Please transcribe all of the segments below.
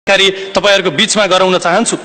तपाईहरुको बीचमा गराउन चाहन्छु।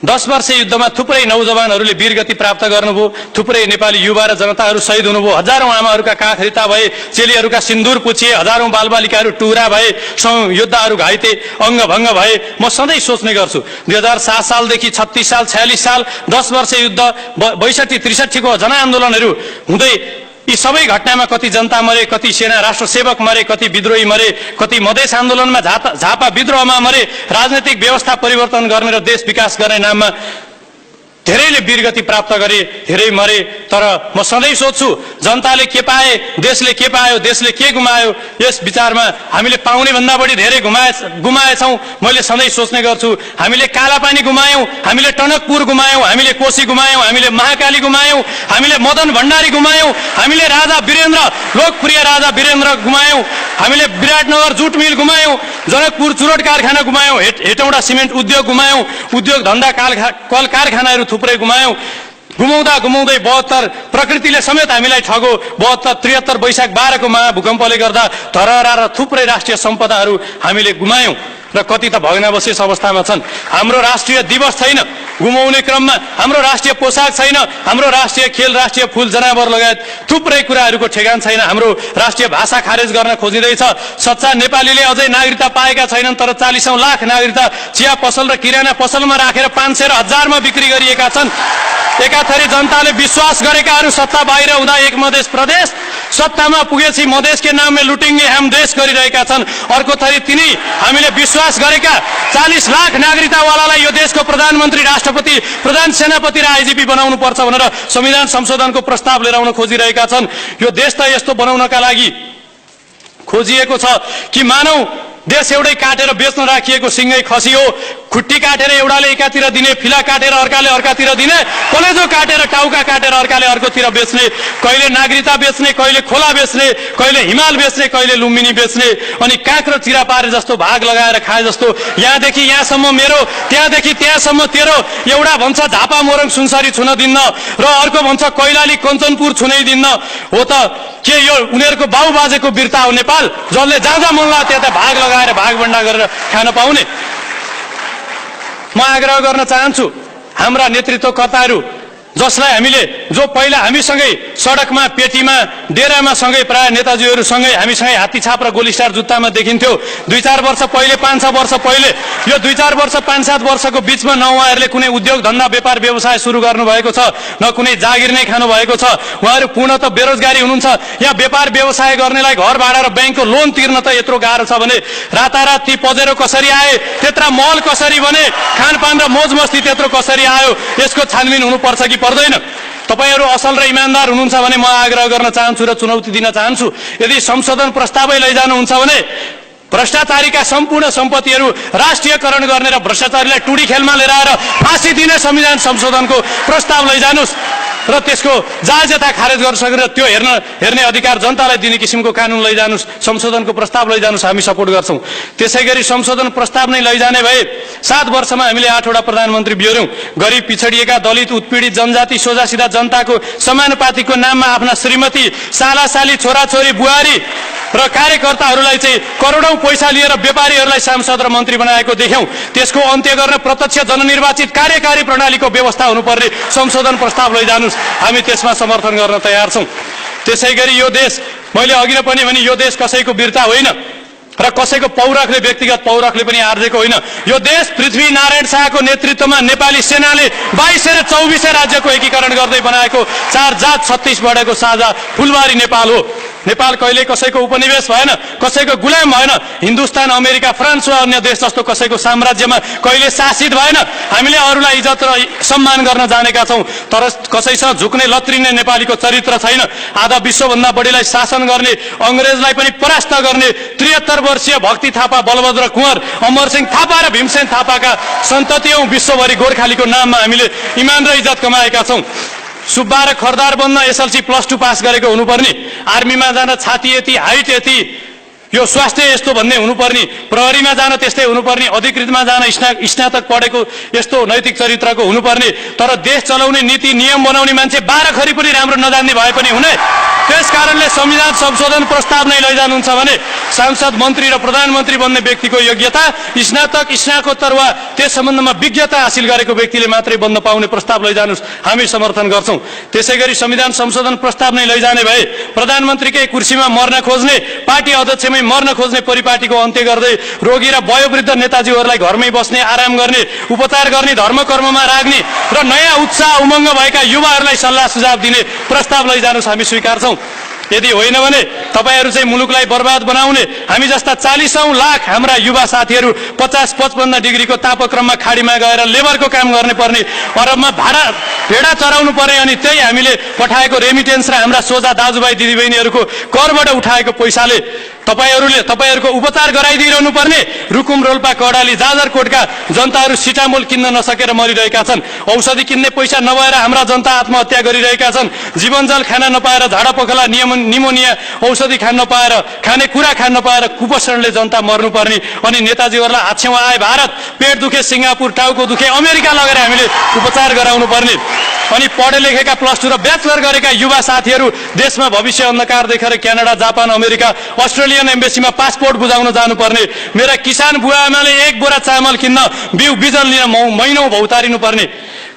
10 वर्ष युद्धमा थुप्रै नौजवानहरूले वीरगति प्राप्त गर्नुभयो, थुप्रै नेपाली युवा र जनताहरू शहीद हुनुभयो, हजारौं आमाहरूका काख रित्ता भए, चेलीहरूका सिन्दूर पुछिए, हजारौं बालबालिकाहरू टुरा भए, योद्धाहरू घाइते अङ्गभङ्ग भए। म सधैँ सोच्ने गर्छु 2007 सालदेखि 36 साल 46 साल 10 वर्ष युद्ध 62-63 को जनआन्दोलनहरू हुँदै यी सबै घटनामा कति जनता मरे, कति सेना राष्ट्रसेवक मरे, कति विद्रोही मरे, कति मधेस आन्दोलनमा झापा विद्रोहमा मरे। राजनीतिक व्यवस्था परिवर्तन गर्ने र देश विकास गर्ने नाममा धेरैले वीरगति प्राप्त गरे, धेरै मरे। तर म सधैँ सोच्छु जनताले के पाए, देशले के पायो, देशले के गुमायो, यस विचारमा हामीले पाउने भन्दा बढी धेरै गुमाएछौं। मैले सधैँ सोच्ने गर्छु हामीले कालापानी गुमायौं, हामीले टनकपुर गुमायौं, हामीले कोशी गुमायौं, हामीले महाकाली गुमायौं, हामीले मदन भण्डारी गुमायौं, हामीले राजा वीरेन्द्र लोकप्रिय राजा वीरेन्द्र गुमायौं, हामीले विराटनगर जुट मिल गुमायौं, जनकपुर चुरोट कारखाना गुमायौं, हेटौडा सिमेन्ट उद्योग गुमायौं, उद्योग धन्दा कल कारखानाहरू थुप्रै गुमायौं। गुमाउँदा गुमाउँदै 72 प्रकृतिले समेत हामीलाई ठगो। 73 वैशाख 12 को महाभूकम्पले गर्दा धरहरा र थुप्रै राष्ट्रिय सम्पदाहरू हामीले गुमायौं र कति त भग्नावशेष अवस्थामा छन्। हाम्रो राष्ट्रिय दिवस छैन, गुमाउने क्रममा हाम्रो राष्ट्रिय पोशाक छैन, हाम्रो राष्ट्रिय खेल, राष्ट्रिय फूल जनावर लगायत थुप्रै कुराहरूको ठेगान छैन। हाम्रो राष्ट्रिय भाषा खारेज गर्न खोजिँदैछ। सच्चा नेपालीले अझै नागरिकता पाएका छैनन्, तर 40औं लाख नागरिकता चिया पसल र किराना पसलमा राखेर 500 र 1000 मा बिक्री गरिएका छन्। एकाथरी जनताले विश्वास गरेकाहरू सत्ता बाहिर हुँदा एक मधेस प्रदेश, सत्तामा पुगेपछि मधेसकै नामले लुटिङ्गे हम देश गरिरहेका छन्। अर्को थरी तिनी हामीले विश्वास गरेका 40 लाख नागरिकतावालालाई यो देशको प्रधानमन्त्री, राष्ट्रपति, प्रधान सेनापति र आइजिपी बनाउनु पर्छ भनेर संविधान संशोधनको प्रस्ताव लिएर आउन खोजिरहेका छन्। यो देश त यस्तो बनाउनका लागि खोजिएको छ कि मानौ देश एउटै काटेर बेच्न राखिएको सिंगै खसी हो। खुट्टी काटेर एउटाले एकातिर दिने, फिला काटेर अर्काले अर्कातिर दिने, कलेजो काटेर टाउका काटेर अर्काले अर्कोतिर बेच्ने, कहिले नागरिकता बेच्ने, कहिले खोला बेच्ने, कहिले हिमाल बेच्ने, कहिले लुम्बिनी बेच्ने, अनि काँक्रो चिरा पारे जस्तो भाग लगाएर खाए जस्तो यहाँदेखि यहाँसम्म मेरो, त्यहाँदेखि त्यहाँसम्म तेरो, एउटा भन्छ झापा मोरङ सुनसरी छुन दिन्न र अर्को भन्छ कैलाली कञ्चनपुर छुनै दिन्न। हो त के यो उनीहरूको बाउ बाजेको वीरता हो नेपाल, जसले जहाँ जहाँ मन लाग्यो त्यता भाग लगाएर भागभण्डा गरेर खान पाउने? म आग्रह गर्न चाहन्छु हाम्रा नेतृत्वकर्ताहरू, जसलाई हामीले जो पहिला हामीसँगै सडकमा, पेटीमा, डेरामा सँगै प्राय नेताजीहरू सँगै हामीसँगै हात्तीछाप र गोलीस्टार जुत्तामा देखिन्थ्यो। 2-4 वर्ष पहिले, 5-6 वर्ष पहिले, यो 2-4 वर्ष 5-7 वर्षको बीचमा न उहाँहरूले कुनै उद्योग धन्दा व्यापार व्यवसाय सुरु गर्नुभएको छ, न कुनै जागिर नै खानु भएको छ। उहाँहरू पूर्णतः बेरोजगारी हुनुहुन्छ। यहाँ व्यापार व्यवसाय गर्नेलाई घर भाडा र ब्याङ्कको लोन तिर्न त यत्रो गाह्रो छ भने रातारात ती पजेरो कसरी आए, त्यत्रा महल कसरी बने, खानपान र मोज मस्ती त्यत्रो कसरी आयो, यसको छानबिन हुनुपर्छ कि पर्दैन? तपाईहरु असल र इमानदार हुनुहुन्छ भने म आग्रह गर्न चाहन्छु र चुनौती दिन चाहन्छु, यदि संशोधन प्रस्तावै लैजानुहुन्छ भने भ्रष्टाचारीका सम्पूर्ण सम्पत्तिहरू राष्ट्रियकरण गर्ने र भ्रष्टाचारीलाई टुडी खेलमा लिएर आएर फाँसी दिने संविधान संशोधनको प्रस्ताव लैजानुस् र त्यसको जायजता खारेज गर्न सकेर त्यो हेर्ने अधिकार जनतालाई दिने किसिमको कानून लैजानुस्, संशोधनको प्रस्ताव लैजानुस्, हामी सपोर्ट गर्छौं। त्यसैगरी संशोधन प्रस्ताव नै लैजाने भए 7 वर्षमा हामीले 8 वटा प्रधानमन्त्री बिहोर्यौं। गरिब, पिछडिएका, दलित, उत्पीडित जनजाति, सोझा सिधा जनताको समानुपातिको नाममा आफ्ना श्रीमती, सालासाली, छोराछोरी, बुहारी र कार्यकर्ताहरूलाई चाहिँ करोडौं पैसा लिएर व्यापारीहरूलाई सांसद र मन्त्री बनाएको देख्यौं। त्यसको अन्त्य गर्न प्रत्यक्ष जननिर्वाचित कार्यकारी प्रणालीको व्यवस्था हुनुपर्ने संशोधन प्रस्ताव लैजानुस्, हामी त्यसमा समर्थन गर्न तयार छौं। त्यसैगरी यो देश, मैले अघि नै पनि भने, यो देश कसैको वीरता होइन र कसैको पौरखले, व्यक्तिगत पौरखले पनि आर्जेको होइन। यो देश पृथ्वी नारायण शाहको नेतृत्वमा नेपाली सेनाले 22 र 24 राज्यको एकीकरण गर्दै बनाएको 4 जात 36 वडाको साझा फुलबारी नेपाल हो। नेपाल कहिले कसैको उपनिवेश भएन, कसैको गुलाम भएन। हिन्दुस्तान, अमेरिका, फ्रान्स वा अन्य देश जस्तो कसैको साम्राज्यमा कहिले शासित भएन। हामीले अरूलाई इज्जत र सम्मान गर्न जानेका छौं, तर कसैसँग झुक्ने लत्रिने नेपालीको चरित्र छैन। आधा विश्वभन्दा बढीलाई शासन गर्ने, अंग्रेजलाई पनि परास्त गर्ने 73 वर्षीय भक्ति थापा, बलभद्र कुँवर, अमरसिंह थापा र भीमसेन थापाका सन्ततियौं विश्वभरि गोर्खालीको नाममा हामीले इमान र इज्जत कमाएका छौं। सुब्बा र खरदार बन्न एसएलसी +2 पास गरेको हुनुपर्ने, आर्मीमा जान छाती यति, हाइट यति, यो स्वास्थ्य यस्तो भन्ने हुनुपर्ने, प्रहरीमा जान त्यस्तै हुनुपर्ने, अधिकृतमा जान स्नातक पढेको यस्तो नैतिक चरित्रको हुनुपर्ने, तर देश चलाउने नीति नियम बनाउने मान्छे 12 खरी पनि राम्रो नजान्ने भए पनि हुने। त्यस कारणले संविधान संशोधन प्रस्ताव नै लैजानुहुन्छ भने सांसद, मन्त्री र प्रधानमन्त्री बन्ने व्यक्तिको योग्यता स्नातक, स्नातकोत्तर वा त्यस सम्बन्धमा विज्ञता हासिल गरेको व्यक्तिले मात्रै बन्न पाउने प्रस्ताव लैजानुस्, हामी समर्थन गर्छौं। त्यसैगरी संविधान संशोधन प्रस्ताव नै लैजाने भए प्रधानमन्त्रीकै कुर्सीमा मर्न खोज्ने, पार्टी अध्यक्षमै मर्न खोज्ने परिपाटीको अन्त्य गर्दै रोगी र वयोवृद्ध नेताजीहरूलाई घरमै बस्ने, आराम गर्ने, उपचार गर्ने, धर्म कर्ममा राख्ने र नयाँ उत्साह उमङ्ग भएका युवाहरूलाई सल्लाह सुझाव दिने प्रस्ताव लैजानुस्, हामी स्वीकार्छौं। यदि होइन भने तपाईहरु चाहिँ मुलुकलाई बर्बाद बनाउने, हामी जस्ता 40औं लाख हाम्रा युवा साथीहरू 50-55 डिग्रीको तापक्रममा खाडीमा गएर लेबरको काम गर्ने पर्ने, अरबमा भेडा चराउनु पर्ने, अनि त्यही हामीले पठाएको रेमिटेन्स र हाम्रा सोझा दाजुभाइ दिदीबहिनीहरूको करबाट उठाएको पैसाले तपाईहरुको उपचार गराइदिइरहनु पर्ने, रुकुम, रोल्पा, कडाली, जाजरकोटका जनताहरू सिटामोल किन्न नसकेर मरिरहेका छन्। औषधि किन्ने पैसा नभएर हाम्रा जनता आत्महत्या गरिरहेका छन्। जीवनजल खान नपाएर, झाडापखला, निमोनिया औषधि खान नपाएर, खाने कुरा खान नपाएर कुपोषणले जनता मर्नुपर्ने, अनि नेताजीहरूलाई हाछेउ आए भारत, पेट दुखे सिङ्गापुर, टाउको दुखे अमेरिका लगेर हामीले उपचार गराउनु पर्ने, अनि पढे लेखेका +2 र ब्याचलर गरेका युवा साथीहरू देशमा भविष्य अन्धकार देखेर क्यानाडा, जापान, अमेरिका, अस्ट्रेलियन एम्बेसीमा पासपोर्ट बुझाउन जानुपर्ने, मेरा किसान बुवा आमाले 1 बोरा चामल किन्न बिजन लिन महिनौं भौतारिनु पर्ने,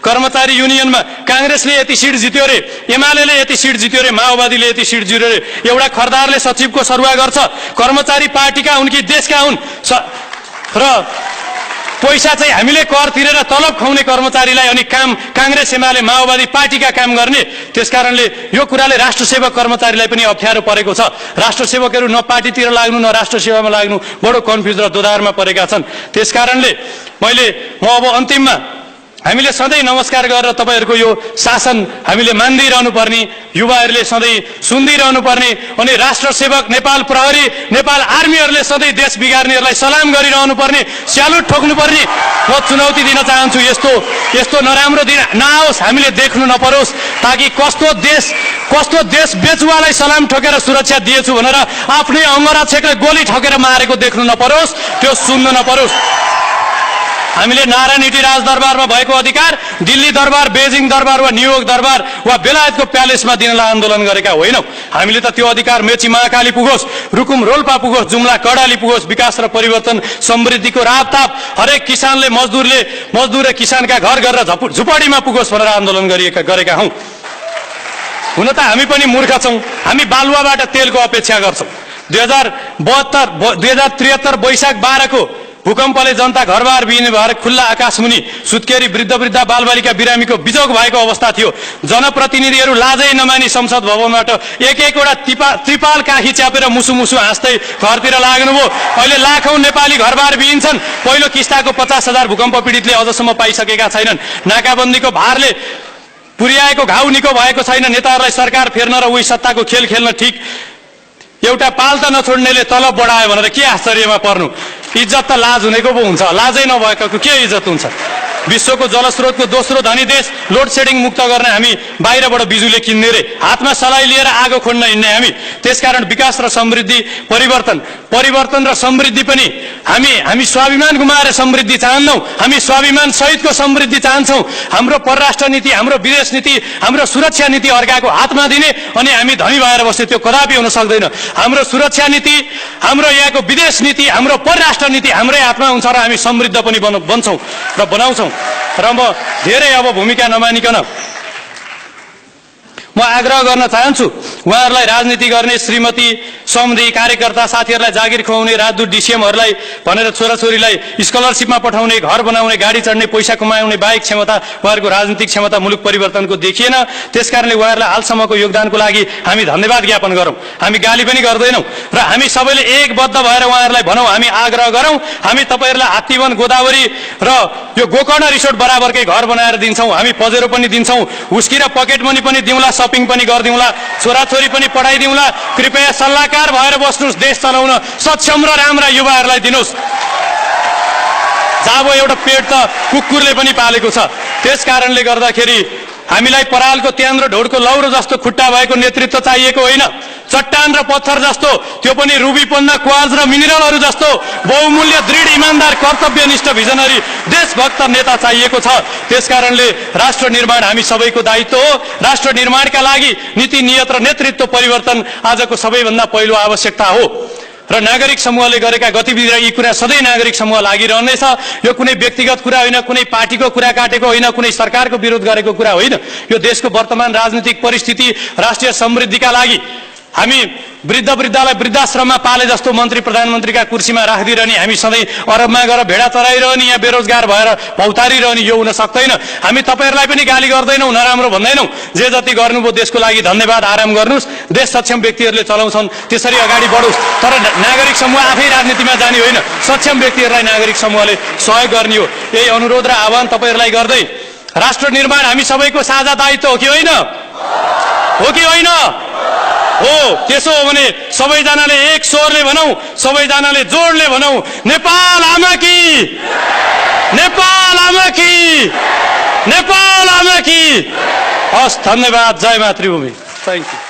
कर्मचारी युनियनमा कांग्रेसले यति सिट जित्यो रे, एमालेले यति सिट जित्यो रे, माओवादीले यति सिट जित्यो रे, एउटा खरदारले सचिवको सरुवा गर्छ, कर्मचारी पार्टीका उनकी देशका हुन् र पैसा चाहिँ हामीले कर तिरेर तलब खुवाउने कर्मचारीलाई, अनि काम कांग्रेस, एमाले, माओवादी पार्टीका काम गर्ने। त्यसकारणले यो कुराले राष्ट्रसेवक कर्मचारीलाई पनि अप्ठ्यारो परेको छ। राष्ट्रसेवकहरू न पार्टीतिर लाग्नु न राष्ट्र सेवामा लाग्नु बडो कन्फ्युज र दोधारमा परेका छन्। त्यसकारणले म अब अन्तिममा हामीले सधैँ नमस्कार गरेर तपाईहरुको यो शासन हामीले मान्दिरहनु पर्ने, युवाहरूले सधैँ सुन्दिरहनु पर्ने, अनि राष्ट्रसेवक, नेपाल प्रहरी, नेपाल आर्मीहरूले सधैँ देश बिगार्नेहरूलाई सलाम गरिरहनु पर्ने, स्यालुट ठोक्नु पर्ने। म चुनौती दिन चाहन्छु, यस्तो नराम्रो दिन नआओस्, हामीले देख्नु नपरोस्, ताकि कस्तो देश बेचुवालाई सलाम ठोकेर सुरक्षा दिएछु भनेर आफ्नै अंगरक्षकले गोली ठोकेर मारेको देख्नु नपरोस्, त्यो सुन्नु नपरोस्। हामीले नारायणहिटी राजदरबारमा भएको अधिकार दिल्ली दरबार, बेजिङ दरबार वा न्युयोर्क दरबार वा बेलायतको प्यालेसमा दिनलाई आन्दोलन गरेका होइनौं। हामीले त त्यो अधिकार मेची महाकाली पुगोस्, रुकुम, रोल्पा पुगोस्, जुम्ला, कडाली पुगोस्, विकास र परिवर्तन, समृद्धिको रापताप हरेक किसानले, मजदुर र किसानका घर गरेर झुपडीमा पुगोस् भनेर आन्दोलन गरेका हौं। हुन त हामी पनि मूर्ख छौं, हामी बालुवाबाट तेलको अपेक्षा गर्छौं। 2073 वैशाख 12 को भूकम्पले जनता घरबार विहीन भएर खुल्ला आकाशमुनि सुत्केरी वृद्ध बालबालिका बिरामीको बिजोग भएको अवस्था थियो। जनप्रतिनिधिहरू लाजै नमानी संसद भवनबाट एक-एकवटा त्रिपाल काखी च्यापेर मुसु हाँस्दै घरतिर लाग्नुभयो। अहिले लाखौं नेपाली घरबार विहीन छन्। पहिलो किस्ताको 50,000 भूकम्प पीडितले अझसम्म पाइसकेका छैनन्। नाकाबन्दीको भारले पुर्याएको घाउ निको भएको छैन। नेताहरूलाई सरकार फेर्न र उही सत्ताको खेल खेल्न ठिक एउटा पाल्ता नछोड्नेले तलब बढायो भनेर के आश्चर्यमा पर्नु। इज्जत त लाज हुनेको पो हुन्छ, लाजै नभएको के इज्जत हुन्छ। विश्वको जलस्रोतको दोस्रो धनी देश, लोड सेडिङ मुक्त गर्न हामी बाहिरबाट बिजुली किन्ने रे, हातमा सलाई लिएर आगो खोड्न हिँड्ने हामी। त्यसकारण विकास र समृद्धि, परिवर्तन र समृद्धि पनि हामी स्वाभिमान गुमाएर समृद्धि चाहन्नौं। हामी स्वाभिमान सहितको समृद्धि चाहन्छौं। हाम्रो परराष्ट्र नीति, हाम्रो विदेश नीति, हाम्रो सुरक्षा नीति अर्काको हातमा दिने अनि हामी धनी भएर बस्ने, त्यो कदापि हुन सक्दैन। हाम्रो सुरक्षा नीति, हाम्रो यहाँको विदेश नीति, हाम्रो परराष्ट्र नीति हाम्रै हातमा हुन्छ र हामी समृद्ध पनि बन्छौं र बनाउँछौं। र म धेरै अब भूमिका नमानिकन म आग्रह गर्न चाहन्छु उहाँहरूलाई, राजनीति गर्ने श्रीमती, समधी, कार्यकर्ता साथीहरूलाई जागिर खुवाउने, राजदूत, डीसीएमहरूलाई भनेर छोराछोरीलाई स्कलरशिपमा पठाउने, घर बनाउने, गाडी चढ्ने, पैसा कमाउने बाहेक क्षमता, उहाँहरूको राजनीतिक क्षमता मुलुक परिवर्तनको देखिएन। त्यसकारणले उहाँहरूलाई हालसम्मको योगदानको लागि हामी धन्यवाद ज्ञापन गरौं। हामी गाली पनि गर्दैनौं र हामी सबैले एकबद्ध भएर उहाँहरूलाई भनौं, हामी आग्रह गरौं, हामी तपाईहरुलाई हात्तीवन, गोदावरी र यो गोकर्ण रिसोर्ट बराबरकै घर बनाएर दिन्छौं। हामी पजेरो पनि दिन्छौं, हुस्की र पकेट मनी पनि दिउँला, शपिङ पनि गर्दिउँला, छोराछोरी पनि पढाइदिउँला। कृपया सल्लाहकार भएर बस्नुस्, देश चलाउन सक्षम र राम्रा युवाहरूलाई दिनुस्। जाबो एउटा पेट त कुकुरले पनि पालेको छ। त्यसकारणले गर्दाखेरि हामीलाई परालको त्यान्द्रो ढोडको लौरो जस्तो खुट्टा भएको नेतृत्व चाहिएको होइन। चट्टान र पत्थर जस्तो, त्यो पनि रुबीपन्ना, क्वार्ज र मिनरलहरू जस्तो बहुमूल्य, दृढ, इमानदार, कर्तव्यनिष्ठ, भिजनरी, देशभक्त नेता चाहिएको छ। त्यसकारणले राष्ट्र निर्माण हामी सबैको दायित्व हो। राष्ट्र निर्माणका लागि नीति, नियत र नेतृत्व परिवर्तन आजको सबैभन्दा पहिलो आवश्यकता हो र नागरिक समूहले गरेका गतिविधि र यी कुरा सधैँ नागरिक समूह लागिरहनेछ। यो कुनै व्यक्तिगत कुरा होइन, कुनै पार्टीको कुरा काटेको होइन, कुनै सरकारको विरोध गरेको कुरा होइन। यो देशको वर्तमान राजनीतिक परिस्थिति, राष्ट्रिय समृद्धिका लागि हामी वृद्धलाई वृद्धाश्रममा पाले जस्तो मन्त्री प्रधानमन्त्रीका कुर्सीमा राखिदिरहने, हामी सधैँ अरबमा गएर भेडा चराइरहने, यहाँ बेरोजगार भएर भौतारिरहने, यो हुन सक्दैन। हामी तपाईहरूलाई पनि गाली गर्दैनौँ, नराम्रो भन्दैनौँ। जे जति गर्नुभयो देशको लागि धन्यवाद, आराम गर्नुहोस्। देश सक्षम व्यक्तिहरूले चलाउँछन्, त्यसरी अगाडि बढोस्। तर नागरिक समूह आफै राजनीतिमा जाने होइन, सक्षम व्यक्तिहरूलाई नागरिक समूहले सहयोग गर्ने हो। यही अनुरोध र आह्वान तपाईहरूलाई गर्दै राष्ट्र निर्माण हामी सबैको साझा दायित्व हो कि होइन? हो कि होइन? हो। त्यसो हो भने सबैजनाले एक स्वरले भनौँ, सबैजनाले जोडले भनौँ, नेपाल आमा की, नेपाल आमा की, नेपाल आमा की। हस्, धन्यवाद। जय मातृभूमि। Thank you.